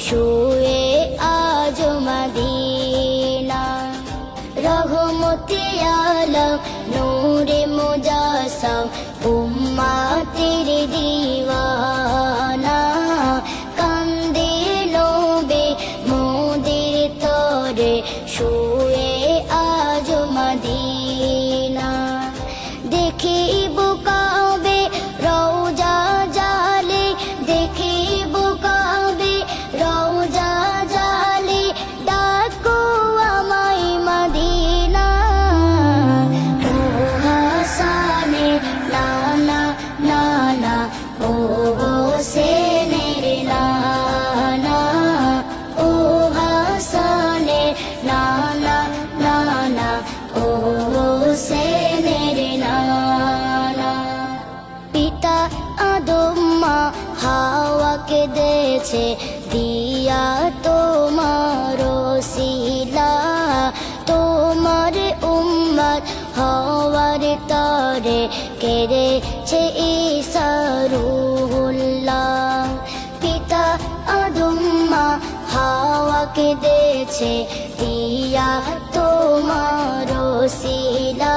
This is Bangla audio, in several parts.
শুয়ে আজ মদিনা। রহমতে আলম নূরে মুজাসসাম উম্মতের দিওয়ানা। কান্দে নবী মোদের তরে শুয়ে আজ মদিনা। দেখিব কাবে রওজা জালে, দেখিব কাবে রওজা জালে, ডাকো আমায় মদিনা। ও হাসানে নানা নানা, ও হোসেনের নানা, ও হাসানে নানা নানা, ও হোসেনের নানা। পিতা আদম মা হাওয়াকে দিয়েছে দিয়া তোমার ওসিলা। তোমার উম্মত হওয়ার তরে কেড়েছে ঈসা রূহুল্লাহ। পিতা আদম মা হাওয়াকে দিয়েছে দিয়া তোমার ওসিলা।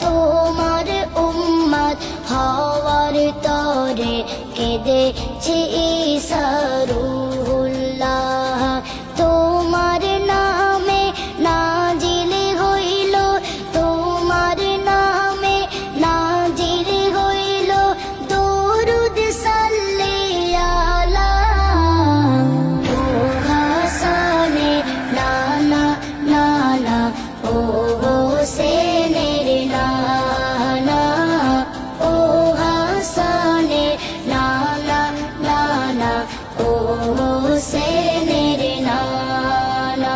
তোমার উম্মত হওয়ার তরে কেঁদেছে ঈসা রূহুল্লাহ। তোমার নামে নাজিল হইল, তোমার নামে নাজিল হইল দরুদ সাল্লি আলা। ও হাসানে নানা নানা, ও হোসেনের নানা, ও হাসানে নানা নানা, ও হোসেনের নানা।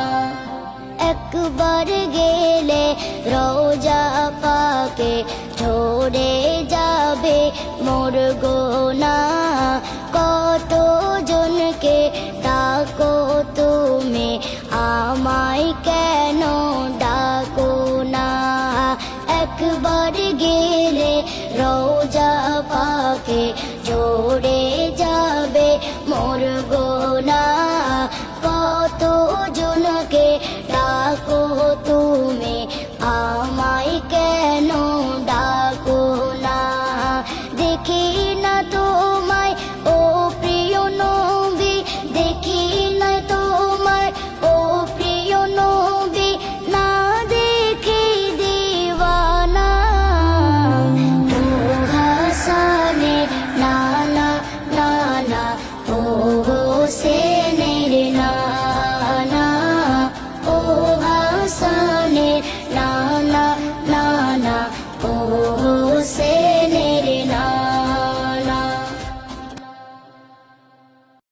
একবার গেলে রওজা পাকে ঝরে যাবে মোর গোনা। কত জনকে ডাকো তুমি, আমায় কেন ডাকো না। একবার গেলে রওজা পাকে ঝরে